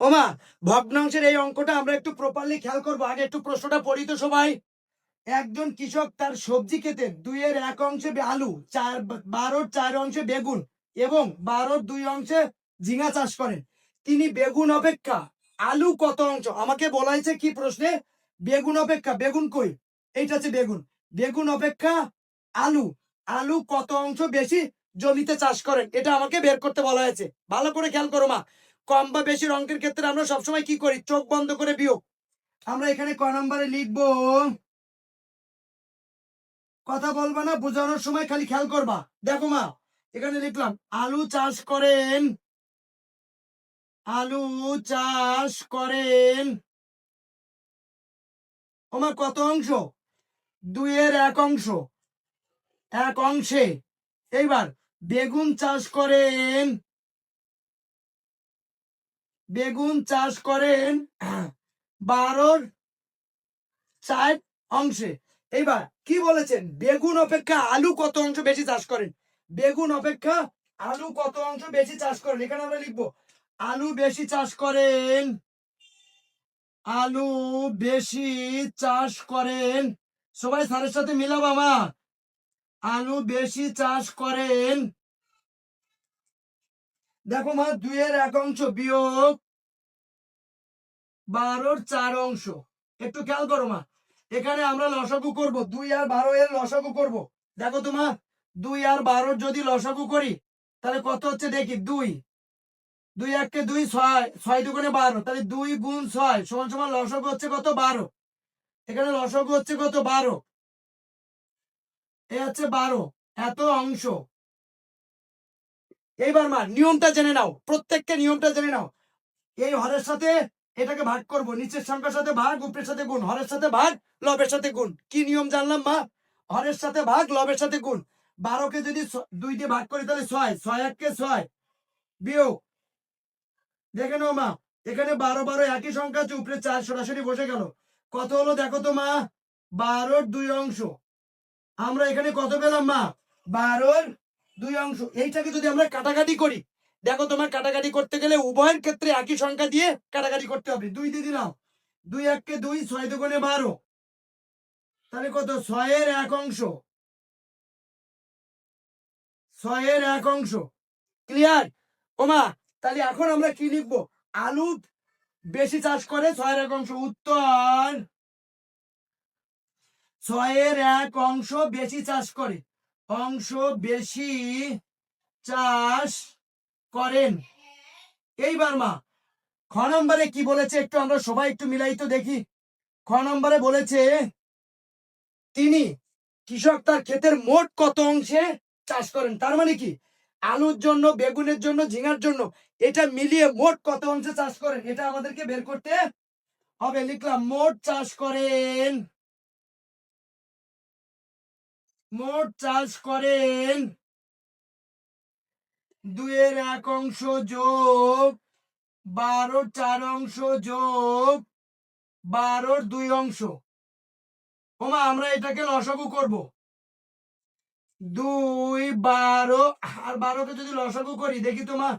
ওমা ভগ্নাংশের এই অঙ্কটা আমরা একটু প্রপারলি খেয়াল করবো। আগে একটু প্রশ্নটা পড়ি তো সবাই। একজন কৃষক তার সবজি ক্ষেতে 2/1 অংশে আলু, 12/4 অংশে বেগুন এবং 12/2 অংশে ঝিঙা চাষ করেন। তিনি বেগুন অপেক্ষা আলু কত অংশ, আমাকে বলা হয়েছে কি প্রশ্নে, বেগুন অপেক্ষা, বেগুন কই, এইটা হচ্ছে বেগুন, বেগুন অপেক্ষা আলু, আলু কত অংশ বেশি জমিতে চাষ করেন, এটা আমাকে বের করতে বলা হয়েছে। ভালো করে খেয়াল করো মা, কম বা বেশি অঙ্কের ক্ষেত্রে আমরা সবসময় কি করি, চোখ বন্ধ করে বিয়োগ। আমরা এখানে ক নম্বরে লিখবো, কথা বলবা না, বোঝানোর সময় খালি খেয়াল করবা। দেখো মা, এখানে লিখলাম আলু চাষ করেন, আলু চাষ করেন ওমা কত অংশ, 2/1 অংশ, এক অংশে। এইবার বেগুন চাষ করেন, বেগুন চাষ করেন 12/4 অংশে। এইবার কি বলেছেন, বেগুন অপেক্ষা আলু কত অংশ বেশি চাষ করেন, বেগুন অপেক্ষা আলু কত অংশ বেশি চাষ করেন। এখানে আমরা লিখবো আলু বেশি চাষ করেন, আলু বেশি চাষ করেন, সবাই স্যারের সাথে মিলাবা মা, আলু বেশি চাষ করেন। দেখো মা, 2/1 অংশ বিয়োগ 12/4 অংশ, একটু খেয়াল করো মা, এখানে আমরা লসাগু করব, 2 আর 12 এর লসাগু করব। দেখো তোমা, 2 আর 12 যদি লসাগু করি তাহলে কত হচ্ছে দেখি, 2 2 1 2 6 6 দুগুণে 12, তাহলে 2 গুণ 6 সমান সমান লসাগু হচ্ছে কত, 12। এখানে লসাগু হচ্ছে কত, 12, এ হচ্ছে 12, এত অংশ। এইবার মা নিয়মটা জেনে নাও, প্রত্যেককে নিয়মটা জেনে নাও। এই হরের সাথে এটাকে ভাগ করব, নিচের সংখ্যার সাথে ভাগ, উপরের সাথে গুণ, হরের সাথে ভাগ, লবের সাথে গুণ। কি নিয়ম জানলাম মা, হরের সাথে ভাগ, লবের সাথে গুণ। 12কে যদি 2 দিয়ে ভাগ করি তাহলে 6, 6 1 কে 6 বিয়োগ, দেখে নাও মা, এখানে 12 12 একই সংখ্যা আছে, উপরে 4 সরাসরি বসে গেল। কত হলো দেখো তো মা, 12/2 অংশ। আমরা এখানে কত পেলাম মা, 12/2 অংশ। এইটাকে যদি আমরা কাটাকাটি করি, দেখো তোমার কাটাকাটি করতে গেলে উভয়ের ক্ষেত্রে একই সংখ্যা দিয়ে কাটাকাটি করতে হবে। 2 দিয়ে দিলাম, 2 1 কে 2, 6 দুগুণে 12, তাহলে কত, 6/1 অংশ, 6/1 অংশ। ক্লিয়ার ওমা, তাহলে এখন আমরা কি লিখবো, আলু বেশি চাষ করে 6/1 অংশ, উত্তর 6/1 অংশ বেশি চাষ করে, অংশ বেশি চাষ করেন। এইবার মা, খ নম্বরে কি বলেছে একটু আমরা সবাই একটু মিলাইতো দেখি। খ নম্বরে বলেছে তিনি কৃষক তার ক্ষেতের মোট কত অংশে চাষ করেন, তার মানে কি আলুর জন্য, বেগুনের জন্য, ঝিঙার জন্য, এটা মিলিয়ে মোট কত অংশে চাষ করেন, এটা আমাদেরকে বের করতে হবে। লিখলাম মোট চাষ করেন, মোট চাষ করেন 2/1 অংশ যোগ 12/4 অংশ যোগ 12/2 অংশ। ওমা আমরা এটাকে লসাগু করব, 2 12 আর 12কে যদি লসাগু করি দেখি তোমা,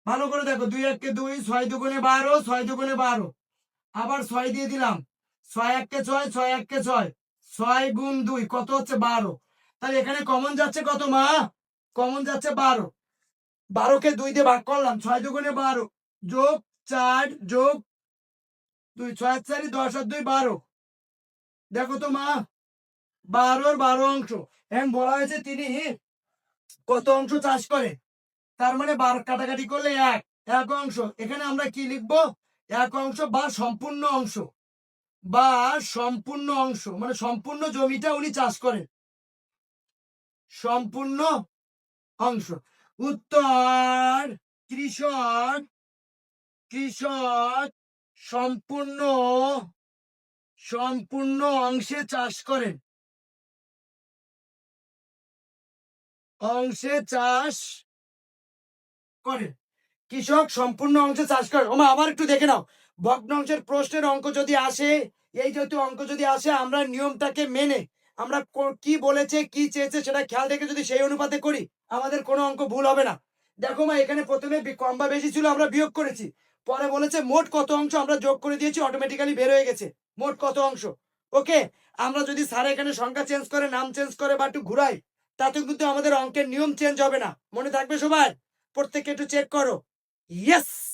ভালো করে দেখো, 2 1 কে 2, 6 দুগুণে 12, 6 দুগুণে 12, আবার 6 দিয়ে দিলাম, 6 1 কে 6, 6 1 কে 6, 6 গুণ 2 কত হচ্ছে 12। তাহলে এখানে কমন যাচ্ছে কত মা, কমন যাচ্ছে 12, 12কে 2 দিয়ে ভাগ করলাম, 6 দুগুণে 12 যোগ 4 যোগ 2, 6 4 10 আর 2 12, দেখো তো মা 12/12 অংশ। এখন বলা হয়েছে তিনি কত অংশ চাষ করে, তার মানে 12 কাটাকাটি করলে 1 অংশ। এখানে আমরা কি লিখবো, 1 অংশ বা সম্পূর্ণ অংশ, বা সম্পূর্ণ অংশ মানে সম্পূর্ণ জমিটা উনি চাষ করেন, সম্পূর্ণ অংশ। উত্তর কৃষক, কৃষক সম্পূর্ণ, সম্পূর্ণ অংশে চাষ করেন, অংশে চাষ করে, কৃষক সম্পূর্ণ অংশে চাষ করে। ওমা আবার একটু দেখে নাও, ভগ্নাংশের প্রশ্নের অঙ্ক যদি আসে, এই জাতীয় অঙ্ক যদি আসে, আমরা নিয়মটাকে মেনে আমরা কি বলেছে কি চেয়েছে সেটা খেয়াল রেখে যদি সেই অনুপাতে করি, আমাদের কোনো অঙ্ক ভুল হবে না। দেখো মা, এখানে প্রথমে কম বা বেশি ছিল, আমরা বিয়োগ করেছি, পরে বলেছে মোট কত অংশ, আমরা যোগ করে দিয়েছি, অটোমেটিক্যালি বের হয়ে গেছে মোট কত অংশ। ওকে, আমরা যদি স্যার এখানে সংখ্যা চেঞ্জ করে, নাম চেঞ্জ করে বা একটু ঘুরাই, তাতে কিন্তু আমাদের অঙ্কের নিয়ম চেঞ্জ হবে না। মনে থাকবে সবার? প্রত্যেককে একটু চেক করো। ইয়েস।